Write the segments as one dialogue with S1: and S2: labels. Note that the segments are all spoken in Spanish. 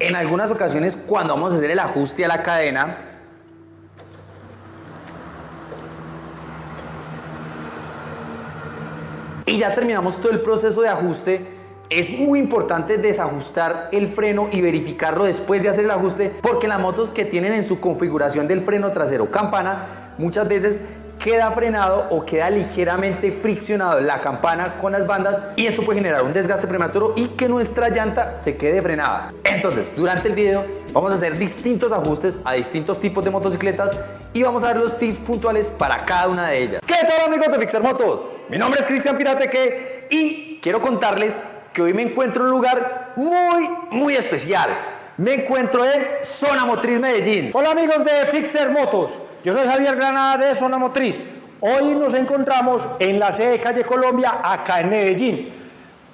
S1: En algunas ocasiones, cuando vamos a hacer el ajuste a la cadena, y ya terminamos todo el proceso de ajuste, es muy importante desajustar el freno y verificarlo después de hacer el ajuste, porque las motos que tienen en su configuración del freno trasero campana, muchas veces queda frenado o queda ligeramente friccionado la campana con las bandas, y esto puede generar un desgaste prematuro y que nuestra llanta se quede frenada. Entonces, durante el video vamos a hacer distintos ajustes a distintos tipos de motocicletas y vamos a ver los tips puntuales para cada una de ellas. ¿Qué tal, amigos de Fixer Motos? Mi nombre es Cristian Pirateque y quiero contarles que hoy me encuentro en un lugar muy especial. Me encuentro en Zona Motriz Medellín.
S2: Hola, amigos de Fixer Motos. Yo soy Javier Granada de Zona Motriz. Hoy nos encontramos en la sede de Calle Colombia, acá en Medellín.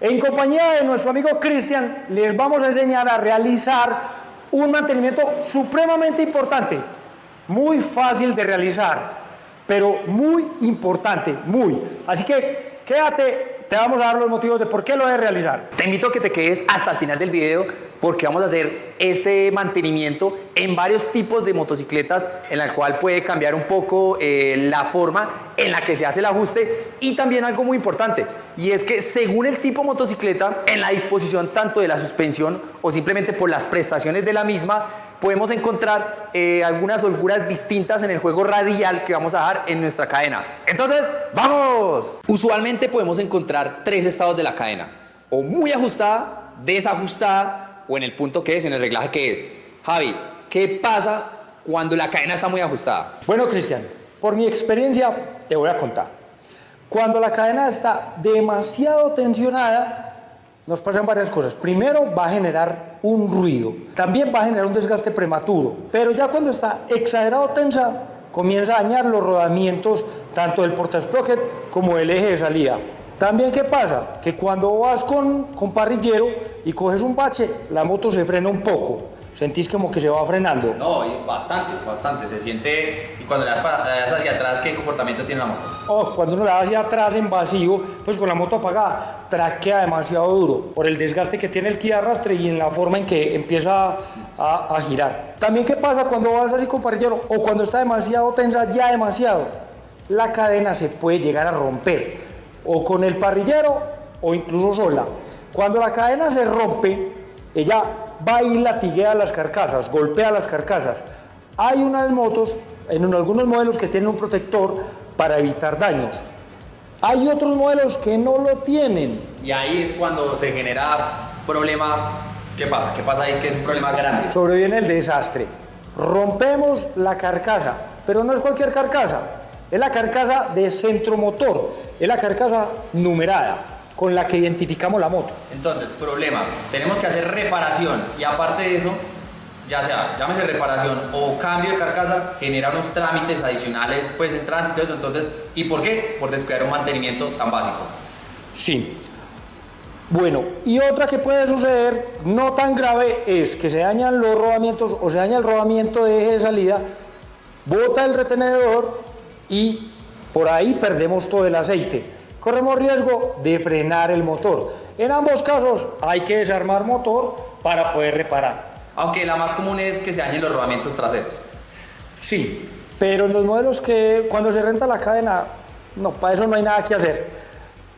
S2: En compañía de nuestro amigo Cristian, les vamos a enseñar a realizar un mantenimiento supremamente importante, muy fácil de realizar, pero muy importante, muy. Así que quédate, te vamos a dar los motivos de por qué lo debes realizar.
S1: Te invito a que te quedes hasta el final del video porque vamos a hacer este mantenimiento en varios tipos de motocicletas, en la cual puede cambiar un poco la forma en la que se hace el ajuste, y también algo muy importante, y es que según el tipo de motocicleta, en la disposición tanto de la suspensión o simplemente por las prestaciones de la misma, podemos encontrar algunas holguras distintas en el juego radial que vamos a dejar en nuestra cadena. Entonces, ¡vamos! Usualmente podemos encontrar tres estados de la cadena: o muy ajustada, desajustada, o en el punto que es, en el reglaje que es. Javi, ¿qué pasa cuando la cadena está muy ajustada?
S2: Bueno, Cristian, por mi experiencia te voy a contar. Cuando la cadena está demasiado tensionada, nos pasan varias cosas. Primero, va a generar un ruido. También va a generar un desgaste prematuro. Pero ya cuando está exagerado tensa, comienza a dañar los rodamientos tanto del portasprocket como del eje de salida. También, ¿qué pasa? Que cuando vas con parrillero y coges un bache, la moto se frena un poco. Sentís como que se va frenando.
S1: No, bastante. Se siente. Y cuando le das hacia atrás, ¿qué comportamiento tiene la moto?
S2: Oh, cuando uno le da hacia atrás en vacío, pues con la moto apagada, traquea demasiado duro por el desgaste que tiene el ki de arrastre y en la forma en que empieza a girar. También, ¿qué pasa cuando vas así con parrillero o cuando está demasiado tensa, ya demasiado? La cadena se puede llegar a romper, o con el parrillero o incluso sola. Cuando la cadena se rompe, ella va y latiguea las carcasas, golpea las carcasas. Hay unas motos, en algunos modelos, que tienen un protector para evitar daños. Hay otros modelos que no lo tienen.
S1: Y ahí es cuando se genera problema. ¿Qué pasa? ¿Qué pasa ahí que es un problema grande?
S2: Sobreviene el desastre. Rompemos la carcasa, pero no es cualquier carcasa. Es la carcasa de centromotor, es la carcasa numerada con la que identificamos la moto.
S1: Entonces, problemas. Tenemos que hacer reparación, y aparte de eso, ya sea, llámese reparación o cambio de carcasa, genera unos trámites adicionales pues en tránsito. Entonces, ¿y por qué? Por descuidar un mantenimiento tan básico.
S2: Sí. Bueno, y otra que puede suceder, no tan grave, es que se dañan los rodamientos o se daña el rodamiento de eje de salida, bota el retenedor y por ahí perdemos todo el aceite. Corremos riesgo de frenar el motor. En ambos casos hay que desarmar motor para poder reparar.
S1: Aunque la más común es que se dañen los rodamientos traseros.
S2: Sí, pero en los modelos que cuando se renta la cadena, no, para eso no hay nada que hacer.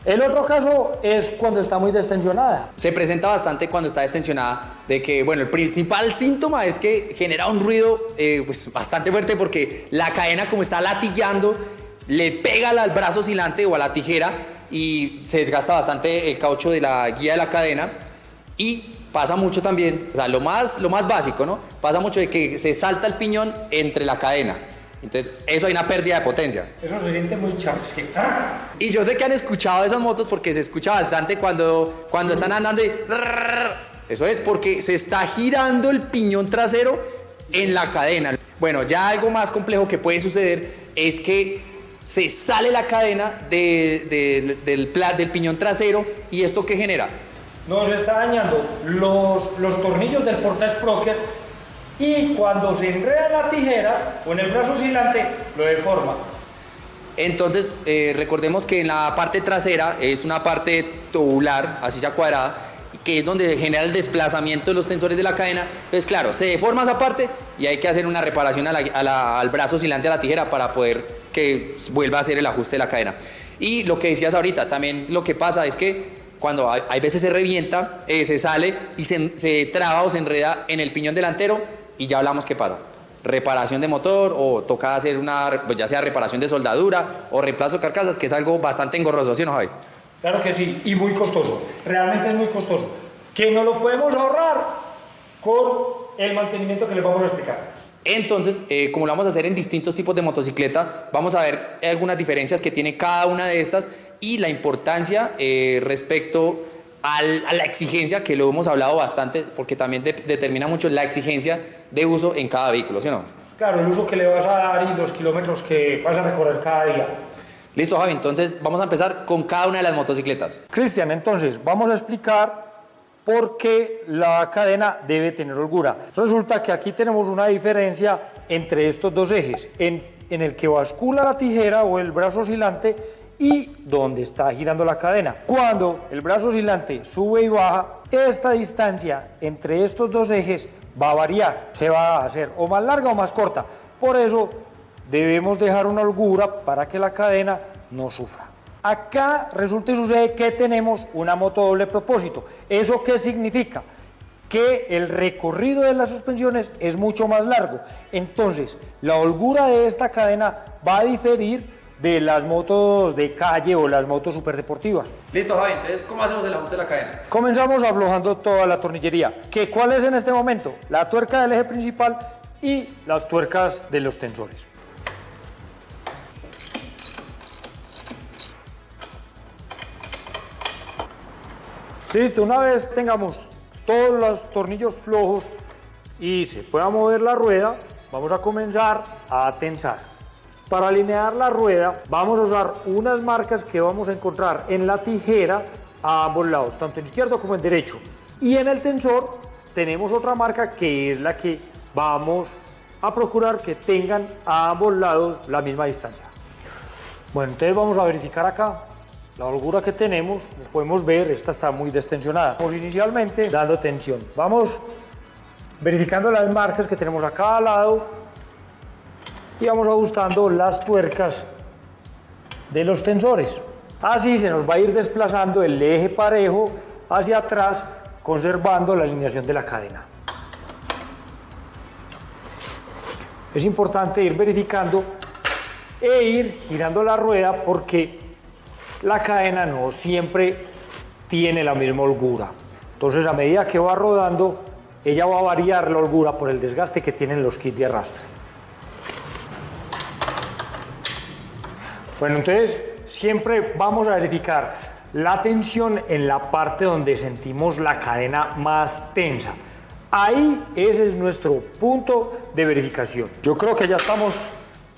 S2: El otro caso es cuando está muy destensionada.
S1: Se presenta bastante cuando está destensionada, de que, bueno, el principal síntoma es que genera un ruido pues bastante fuerte, porque la cadena, como está latillando, le pega al brazo oscilante o a la tijera y se desgasta bastante el caucho de la guía de la cadena. Y pasa mucho también, o sea, lo más básico, ¿no? Pasa mucho de que se salta el piñón entre la cadena. Entonces, eso hay una pérdida de potencia.
S2: Eso se siente muy charro, es que...
S1: Y yo sé que han escuchado esas motos porque se escucha bastante cuando están andando y... Eso es porque se está girando el piñón trasero en la cadena. Bueno, ya algo más complejo que puede suceder es que se sale la cadena del piñón trasero. ¿Y esto qué genera?
S2: Nos está dañando los tornillos del portasprocket, y cuando se enreda la tijera con el brazo oscilante lo deforma.
S1: Entonces, recordemos que en la parte trasera es una parte tubular, así sea cuadrada, que que es donde genera el desplazamiento de los tensores de la cadena. Entonces, claro, se deforma esa parte y hay que hacer una reparación al brazo oscilante a la tijera para poder que vuelva a hacer el ajuste de la cadena. Y lo que decías ahorita, también lo que pasa es que cuando hay veces se revienta, se sale y se traba o se enreda en el piñón delantero y ya hablamos qué pasa. Reparación de motor o toca hacer pues ya sea reparación de soldadura o reemplazo de carcasas, que es algo bastante engorroso, ¿sí o no, Javi?
S2: Claro que sí, y muy costoso, realmente es muy costoso, que no lo podemos ahorrar con el mantenimiento que les vamos a explicar.
S1: Entonces, como lo vamos a hacer en distintos tipos de motocicleta, vamos a ver algunas diferencias que tiene cada una de estas y la importancia respecto a la exigencia, que lo hemos hablado bastante, porque también determina mucho la exigencia de uso en cada vehículo, ¿sí o no?
S2: Claro, el uso que le vas a dar y los kilómetros que vas a recorrer cada día.
S1: Listo, Javi, entonces vamos a empezar con cada una de las motocicletas.
S2: Cristian, entonces vamos a explicar por qué la cadena debe tener holgura. Resulta que aquí tenemos una diferencia entre estos dos ejes, en el que bascula la tijera o el brazo oscilante y donde está girando la cadena. Cuando el brazo oscilante sube y baja, esta distancia entre estos dos ejes va a variar, se va a hacer o más larga o más corta. Por eso debemos dejar una holgura para que la cadena no sufra. Acá resulta y sucede que tenemos una moto doble propósito. ¿Eso qué significa? Que el recorrido de las suspensiones es mucho más largo. Entonces, la holgura de esta cadena va a diferir de las motos de calle o las motos superdeportivas.
S1: Listo, Javi, entonces, ¿cómo hacemos el ajuste de la cadena?
S2: Comenzamos aflojando toda la tornillería. ¿Cuál es en este momento? La tuerca del eje principal y las tuercas de los tensores. Listo, una vez tengamos todos los tornillos flojos y se pueda mover la rueda, vamos a comenzar a tensar. Para alinear la rueda vamos a usar unas marcas que vamos a encontrar en la tijera a ambos lados, tanto en izquierdo como en derecho. Y en el tensor tenemos otra marca que es la que vamos a procurar que tengan a ambos lados la misma distancia. Bueno, entonces vamos a verificar acá la holgura que tenemos. Como podemos ver, esta está muy destensionada. Vamos inicialmente dando tensión. Vamos verificando las marcas que tenemos a cada lado y vamos ajustando las tuercas de los tensores. Así se nos va a ir desplazando el eje parejo hacia atrás, conservando la alineación de la cadena. Es importante ir verificando e ir girando la rueda porque la cadena no siempre tiene la misma holgura. Entonces, a medida que va rodando, ella va a variar la holgura por el desgaste que tienen los kits de arrastre. Bueno, entonces siempre vamos a verificar la tensión en la parte donde sentimos la cadena más tensa. Ahí ese es nuestro punto de verificación. Yo creo que ya estamos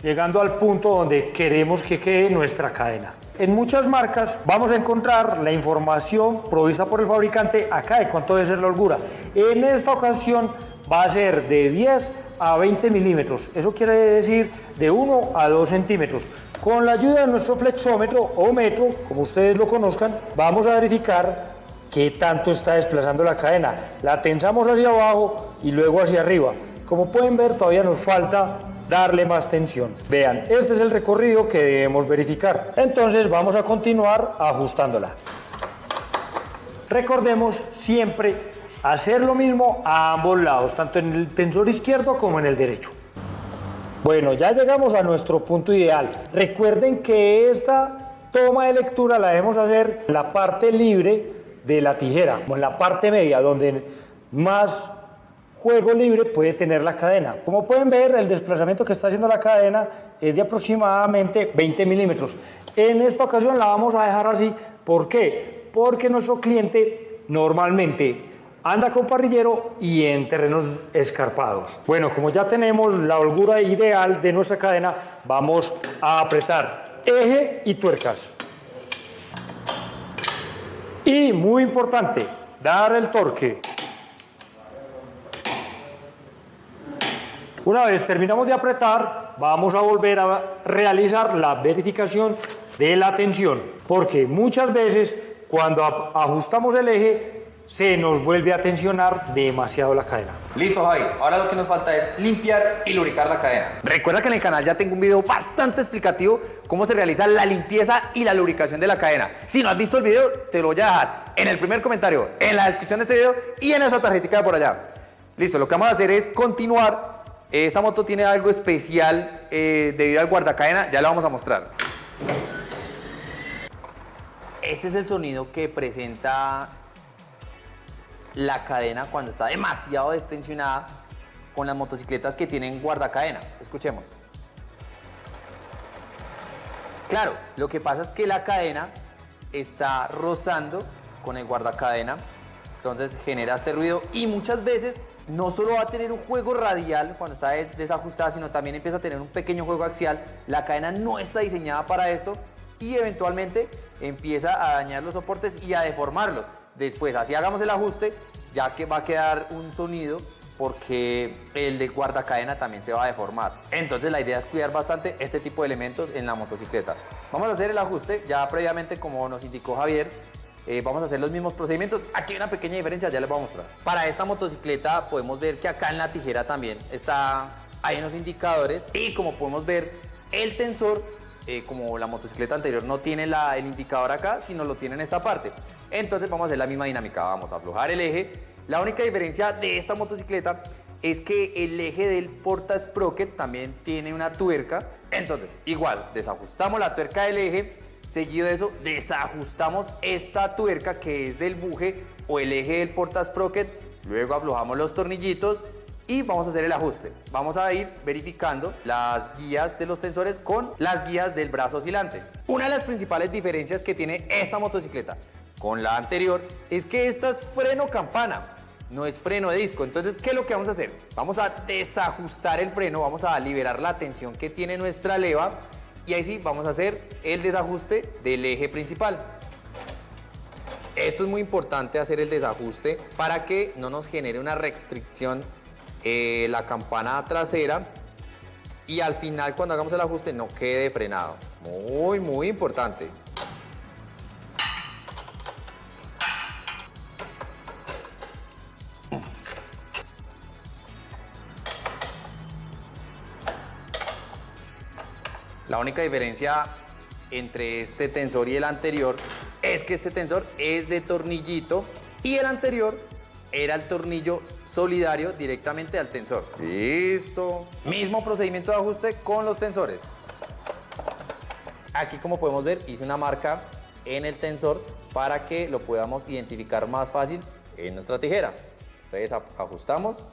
S2: llegando al punto donde queremos que quede nuestra cadena. En muchas marcas vamos a encontrar la información provista por el fabricante acá de cuánto debe ser la holgura. En esta ocasión va a ser de 10 a 20 milímetros. Eso quiere decir de 1 a 2 centímetros. Con la ayuda de nuestro flexómetro o metro, como ustedes lo conozcan, vamos a verificar qué tanto está desplazando la cadena. La tensamos hacia abajo y luego hacia arriba. Como pueden ver, todavía nos falta darle más tensión. Vean, este es el recorrido que debemos verificar. Entonces vamos a continuar ajustándola. Recordemos siempre hacer lo mismo a ambos lados, tanto en el tensor izquierdo como en el derecho. Bueno, ya llegamos a nuestro punto ideal. Recuerden que esta toma de lectura la debemos hacer en la parte libre de la tijera, o en la parte media, donde más juego libre puede tener la cadena. Como pueden ver, el desplazamiento que está haciendo la cadena es de aproximadamente 20 milímetros. En esta ocasión la vamos a dejar así. ¿Por qué? Porque nuestro cliente normalmente anda con parrillero y en terrenos escarpados. Bueno, como ya tenemos la holgura ideal de nuestra cadena, vamos a apretar eje y tuercas. Y muy importante, dar el torque. Una vez terminamos de apretar, vamos a volver a realizar la verificación de la tensión, porque muchas veces cuando ajustamos el eje se nos vuelve a tensionar demasiado la cadena.
S1: Listo, Javi. Ahora lo que nos falta es limpiar y lubricar la cadena. Recuerda que en el canal ya tengo un video bastante explicativo cómo se realiza la limpieza y la lubricación de la cadena. Si no has visto el video, te lo voy a dejar en el primer comentario, en la descripción de este video y en esa tarjetita de por allá. Listo, lo que vamos a hacer es continuar. Esta moto tiene algo especial debido al guardacadena, ya lo vamos a mostrar. Este es el sonido que presenta la cadena cuando está demasiado destensionada con las motocicletas que tienen guardacadena. Escuchemos. Claro, lo que pasa es que la cadena está rozando con el guardacadena, entonces genera este ruido y muchas veces no solo va a tener un juego radial cuando está desajustada, sino también empieza a tener un pequeño juego axial. La cadena no está diseñada para esto y eventualmente empieza a dañar los soportes y a deformarlos. Después, así hagamos el ajuste, ya que va a quedar un sonido porque el de guardacadena también se va a deformar. Entonces la idea es cuidar bastante este tipo de elementos en la motocicleta. Vamos a hacer el ajuste, ya previamente como nos indicó Javier, vamos a hacer los mismos procedimientos. Aquí hay una pequeña diferencia, ya les voy a mostrar. Para esta motocicleta podemos ver que acá en la tijera también hay unos indicadores y como podemos ver el tensor, como la motocicleta anterior no tiene el indicador acá, sino lo tiene en esta parte. Entonces vamos a hacer la misma dinámica, vamos a aflojar el eje. La única diferencia de esta motocicleta es que el eje del porta-sprocket también tiene una tuerca. Entonces, igual, desajustamos la tuerca del eje, seguido de eso, desajustamos esta tuerca que es del buje o el eje del porta-sprocket, luego aflojamos los tornillitos y vamos a hacer el ajuste. Vamos a ir verificando las guías de los tensores con las guías del brazo oscilante. Una de las principales diferencias que tiene esta motocicleta con la anterior es que esta es freno campana, no es freno de disco. Entonces, ¿qué es lo que vamos a hacer? Vamos a desajustar el freno, vamos a liberar la tensión que tiene nuestra leva y ahí sí vamos a hacer el desajuste del eje principal. Esto es muy importante, hacer el desajuste para que no nos genere una restricción la campana trasera y al final cuando hagamos el ajuste no quede frenado. Muy importante. La única diferencia entre este tensor y el anterior es que este tensor es de tornillito y el anterior era el tornillo solidario directamente al tensor. Listo. Mismo procedimiento de ajuste con los tensores. Aquí, como podemos ver, hice una marca en el tensor para que lo podamos identificar más fácil en nuestra tijera. Entonces ajustamos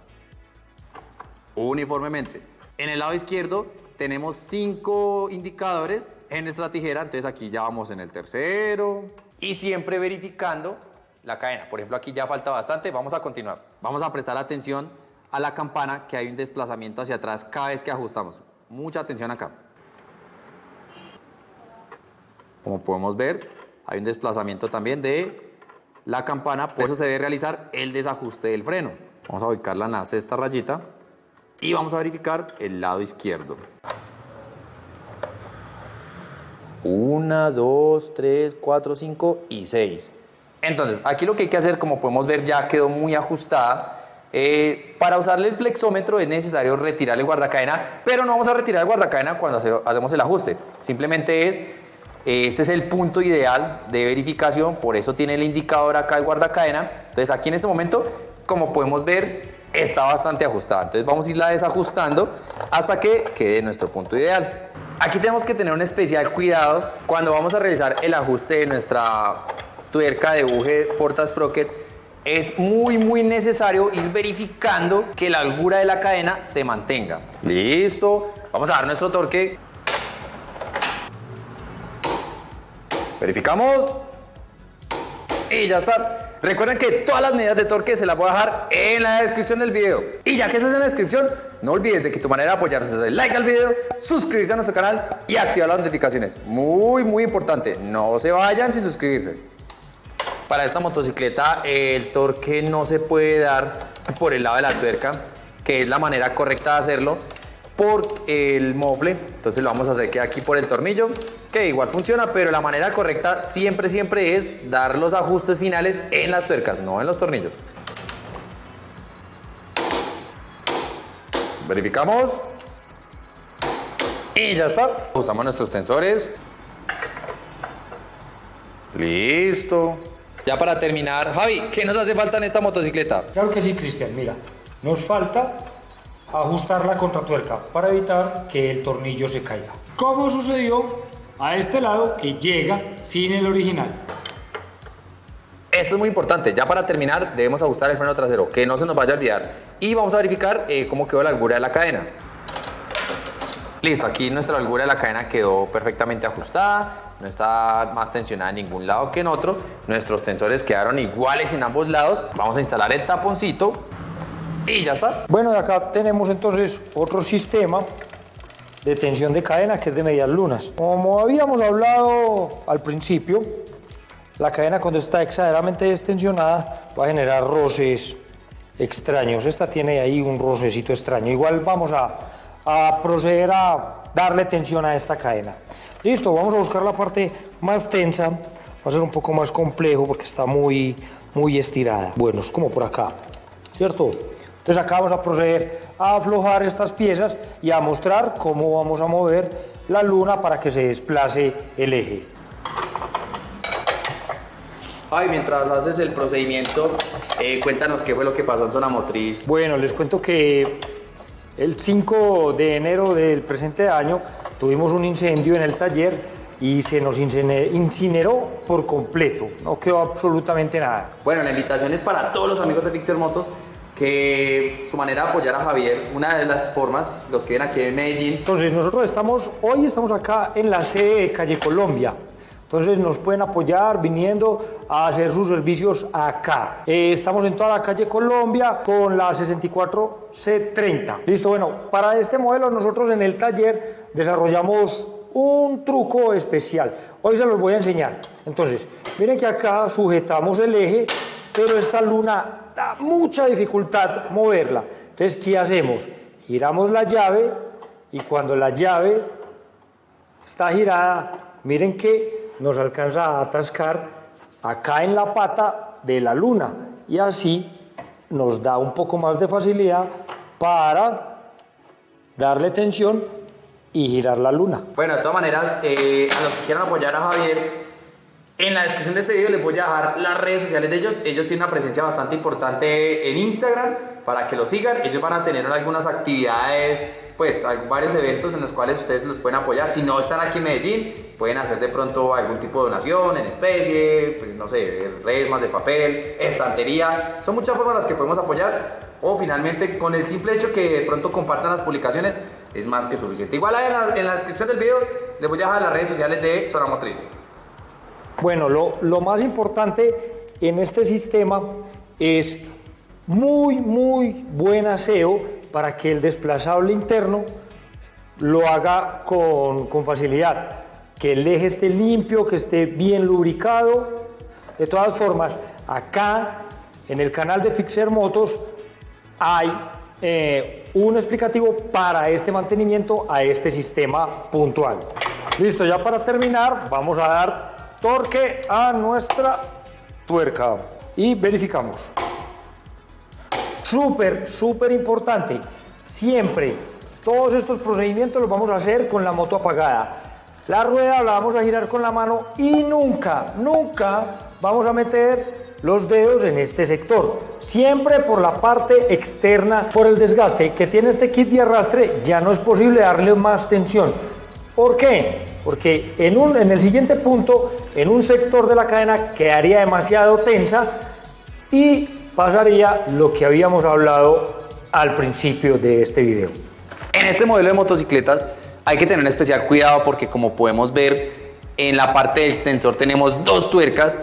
S1: uniformemente. En el lado izquierdo tenemos 5 indicadores en nuestra tijera, entonces aquí ya vamos en el tercero y siempre verificando la cadena. Por ejemplo, aquí ya falta bastante, vamos a continuar. Vamos a prestar atención a la campana, que hay un desplazamiento hacia atrás cada vez que ajustamos. Mucha atención acá. Como podemos ver, hay un desplazamiento también de la campana, por eso se debe realizar el desajuste del freno. Vamos a ubicarla en la sexta rayita y vamos a verificar el lado izquierdo. 1, 2, 3, 4, 5 y 6. Entonces, aquí lo que hay que hacer, como podemos ver, ya quedó muy ajustada. Para usarle el flexómetro es necesario retirar el guardacadena, pero no vamos a retirar el guardacadena cuando hacemos el ajuste. Simplemente este es el punto ideal de verificación, por eso tiene el indicador acá el guardacadena. Entonces, aquí en este momento, como podemos ver, está bastante ajustada. Entonces, vamos a irla desajustando hasta que quede nuestro punto ideal. Aquí tenemos que tener un especial cuidado cuando vamos a realizar el ajuste de nuestra tuerca de buje porta-sprocket. Es muy necesario ir verificando que la holgura de la cadena se mantenga. Listo. Vamos a dar nuestro torque. Verificamos. Y ya está. Recuerden que todas las medidas de torque se las voy a dejar en la descripción del video. Y ya que estás en la descripción, no olvides de que tu manera de apoyarse es darle like al video, suscribirte a nuestro canal y activar las notificaciones. Muy importante. No se vayan sin suscribirse. Para esta motocicleta el torque no se puede dar por el lado de la tuerca, que es la manera correcta de hacerlo, por el mofle. Entonces lo vamos a hacer que aquí por el tornillo que igual funciona, pero la manera correcta siempre es dar los ajustes finales en las tuercas, no en los tornillos. Verificamos. Y ya está. Usamos nuestros tensores. Listo. Ya para terminar, Javi, ¿qué nos hace falta en esta motocicleta?
S2: Claro que sí, Cristian, mira, nos falta ajustar la contratuerca para evitar que el tornillo se caiga. ¿Cómo sucedió a este lado que llega sin el original?
S1: Esto es muy importante. Ya para terminar, debemos ajustar el freno trasero, que no se nos vaya a olvidar. Y vamos a verificar cómo quedó la holgura de la cadena. Listo, aquí nuestra holgura de la cadena quedó perfectamente ajustada. No está más tensionada en ningún lado que en otro. Nuestros tensores quedaron iguales en ambos lados. Vamos a instalar el taponcito y ya está.
S2: Bueno, y acá tenemos entonces otro sistema de tensión de cadena que es de medias lunas. Como habíamos hablado al principio, la cadena cuando está exageradamente destensionada va a generar roces extraños. Esta tiene ahí un rocecito extraño. Igual vamos a proceder a darle tensión a esta cadena. Listo, vamos a buscar la parte más tensa. Va a ser un poco más complejo porque está muy estirada. Bueno, es como por acá, ¿cierto? Entonces acá vamos a proceder a aflojar estas piezas y a mostrar cómo vamos a mover la luna para que se desplace el eje.
S1: Ay, mientras haces el procedimiento, cuéntanos qué fue lo que pasó en zona motriz.
S2: Bueno, les cuento que el 5 de enero del presente año tuvimos un incendio en el taller y se nos incineró por completo, no quedó absolutamente nada.
S1: Bueno, la invitación es para todos los amigos de Fixer Motos, que su manera de apoyar a Javier, una de las formas, los que vienen aquí en Medellín.
S2: Entonces nosotros hoy estamos acá en la sede de Calle Colombia. Entonces nos pueden apoyar viniendo a hacer sus servicios acá. Estamos en toda la calle Colombia con la 64C30. Listo, bueno, para este modelo nosotros en el taller desarrollamos un truco especial. Hoy se los voy a enseñar. Entonces, miren que acá sujetamos el eje, pero esta luna da mucha dificultad moverla. Entonces, ¿qué hacemos? Giramos la llave y cuando la llave está girada, miren que nos alcanza a atascar acá en la pata de la luna y así nos da un poco más de facilidad para darle tensión y girar la luna.
S1: Bueno, de todas maneras, a los que quieran apoyar a Javier, en la descripción de este video les voy a dejar las redes sociales de ellos. Ellos tienen una presencia bastante importante en Instagram para que lo sigan. Ellos van a tener algunas actividades, pues hay varios eventos en los cuales ustedes los pueden apoyar. Si no están aquí en Medellín, pueden hacer de pronto algún tipo de donación en especie, pues no sé, resmas de papel, estantería. Son muchas formas las que podemos apoyar. O finalmente, con el simple hecho que de pronto compartan las publicaciones, es más que suficiente. Igual en la descripción del video les voy a dejar las redes sociales de Zona Motriz.
S2: Bueno, lo más importante en este sistema es muy buen aseo para que el desplazable interno lo haga con facilidad, que el eje esté limpio, que esté bien lubricado. De todas formas, acá en el canal de Fixer Motos hay un explicativo para este mantenimiento a este sistema puntual. Listo, ya para terminar vamos a dar torque a nuestra tuerca y verificamos. Súper importante, siempre todos estos procedimientos los vamos a hacer con la moto apagada. La rueda la vamos a girar con la mano y nunca vamos a meter los dedos en este sector, siempre por la parte externa. Por el desgaste que tiene este kit de arrastre ya no es posible darle más tensión. ¿Por qué? Porque en el siguiente punto, en un sector de la cadena quedaría demasiado tensa y pasaría lo que habíamos hablado al principio de este video.
S1: En este modelo de motocicletas hay que tener especial cuidado porque, como podemos ver, en la parte del tensor tenemos dos tuercas.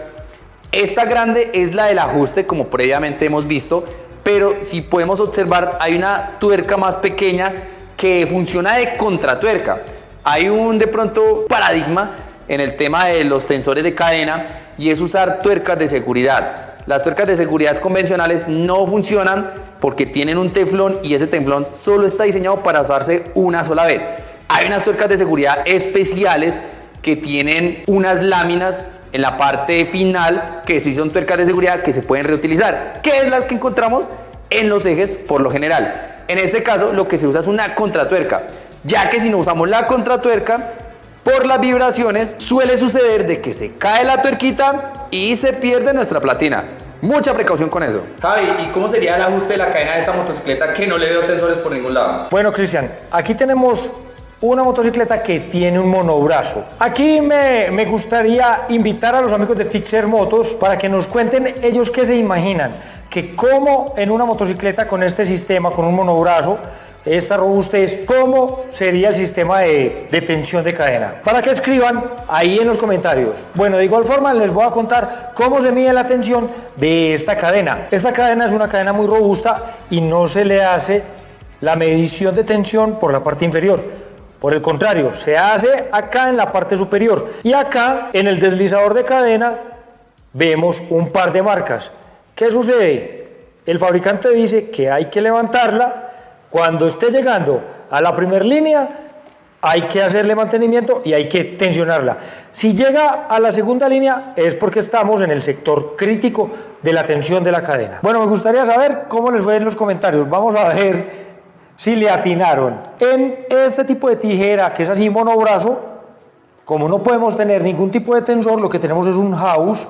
S1: Esta grande es la del ajuste, como previamente hemos visto, pero si podemos observar hay una tuerca más pequeña que funciona de contratuerca. Hay de pronto paradigma en el tema de los tensores de cadena y es usar tuercas de seguridad. Las tuercas de seguridad convencionales no funcionan porque tienen un teflón y ese teflón solo está diseñado para usarse una sola vez. Hay unas tuercas de seguridad especiales que tienen unas láminas en la parte final que sí son tuercas de seguridad que se pueden reutilizar, que es la que encontramos en los ejes por lo general. En este caso lo que se usa es una contratuerca, ya que si no usamos la contratuerca, por las vibraciones suele suceder de que se cae la tuerquita y se pierde nuestra platina. Mucha precaución con eso. Javi, ¿y cómo sería el ajuste de la cadena de esta motocicleta que no le veo tensores por ningún lado?
S2: Bueno, Cristian, aquí tenemos una motocicleta que tiene un monobrazo. Aquí me gustaría invitar a los amigos de Fixer Motos para que nos cuenten ellos qué se imaginan, que cómo en una motocicleta con este sistema, con un monobrazo, esta robustez, cómo sería el sistema de tensión de cadena. Para que escriban ahí en los comentarios. Bueno, de igual forma les voy a contar cómo se mide la tensión de esta cadena. Esta cadena es una cadena muy robusta y no se le hace la medición de tensión por la parte inferior. Por el contrario, se hace acá en la parte superior. Y acá, en el deslizador de cadena, vemos un par de marcas. ¿Qué sucede? El fabricante dice que hay que levantarla. Cuando esté llegando a la primera línea, hay que hacerle mantenimiento y hay que tensionarla. Si llega a la segunda línea, es porque estamos en el sector crítico de la tensión de la cadena. Bueno, me gustaría saber cómo les fue en los comentarios. Vamos a ver si le atinaron. En este tipo de tijera, que es así monobrazo, como no podemos tener ningún tipo de tensor, lo que tenemos es un house.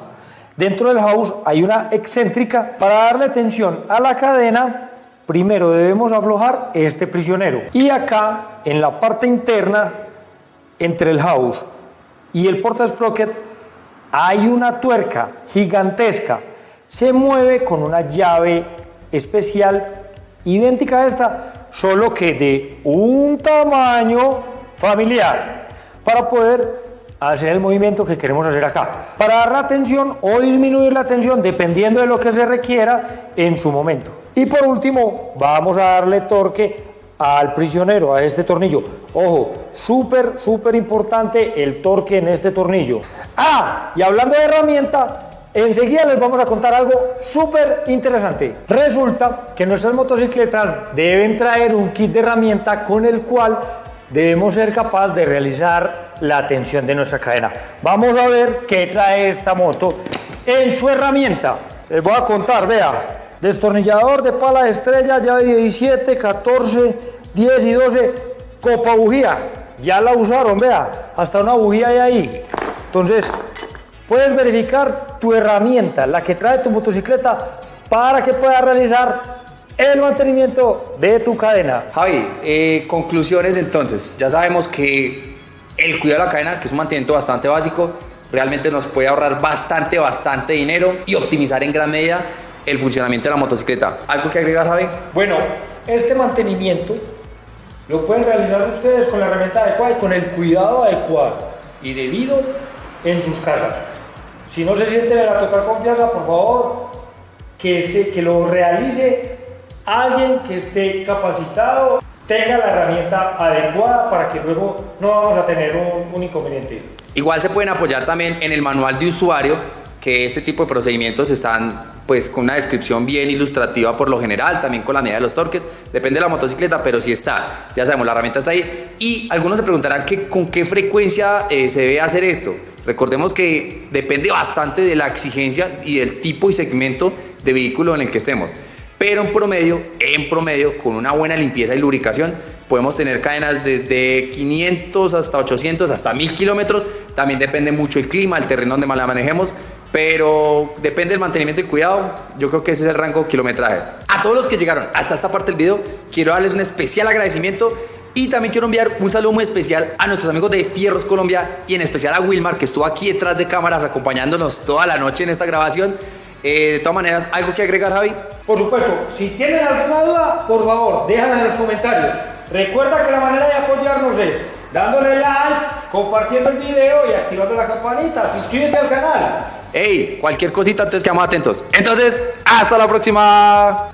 S2: Dentro del house hay una excéntrica. Para darle tensión a la cadena, primero debemos aflojar este prisionero. Y acá, en la parte interna, entre el house y el porta-sprocket, hay una tuerca gigantesca. Se mueve con una llave especial, idéntica a esta, solo que de un tamaño familiar, para poder hacer el movimiento que queremos hacer acá. Para dar la tensión o disminuir la tensión, dependiendo de lo que se requiera en su momento. Y por último, vamos a darle torque al prisionero, a este tornillo. Ojo, súper importante el torque en este tornillo. Y hablando de herramienta, enseguida les vamos a contar algo súper interesante. Resulta que nuestras motocicletas deben traer un kit de herramienta con el cual debemos ser capaces de realizar la tensión de nuestra cadena. Vamos a ver qué trae esta moto en su herramienta. Les voy a contar, vea. Destornillador de pala de estrella, llave 17, 14, 10 y 12, copa bujía. Ya la usaron, vea, hasta una bujía hay ahí. Entonces, puedes verificar tu herramienta, la que trae tu motocicleta, para que puedas realizar el mantenimiento de tu cadena.
S1: Javi, conclusiones entonces. Ya sabemos que el cuidado de la cadena, que es un mantenimiento bastante básico, realmente nos puede ahorrar bastante dinero y optimizar en gran medida el funcionamiento de la motocicleta. ¿Algo que agregar, Javi?
S2: Bueno, este mantenimiento lo pueden realizar ustedes con la herramienta adecuada y con el cuidado adecuado y debido en sus casas. Si no se siente de la total confianza, por favor, que lo realice alguien que esté capacitado, tenga la herramienta adecuada para que luego no vamos a tener un inconveniente.
S1: Igual se pueden apoyar también en el manual de usuario, que este tipo de procedimientos están pues con una descripción bien ilustrativa por lo general, también con la medida de los torques, depende de la motocicleta, pero sí está, ya sabemos, la herramienta está ahí. Y algunos se preguntarán que con qué frecuencia se debe hacer esto. Recordemos que depende bastante de la exigencia y del tipo y segmento de vehículo en el que estemos, pero en promedio, con una buena limpieza y lubricación, podemos tener cadenas desde 500 hasta 800 hasta 1000 kilómetros. También depende mucho el clima, el terreno donde la manejemos, pero depende del mantenimiento y cuidado. Yo creo que ese es el rango de kilometraje. A todos los que llegaron hasta esta parte del video, quiero darles un especial agradecimiento y también quiero enviar un saludo muy especial a nuestros amigos de Fierros Colombia y en especial a Wilmar, que estuvo aquí detrás de cámaras acompañándonos toda la noche en esta grabación. De todas maneras, ¿algo que agregar, Javi?
S2: Por supuesto, si tienen alguna duda, por favor, déjala en los comentarios. Recuerda que la manera de apoyarnos es dándole like, compartiendo el video y activando la campanita. Suscríbete al canal.
S1: Cualquier cosita, entonces quedamos atentos. Entonces, hasta la próxima.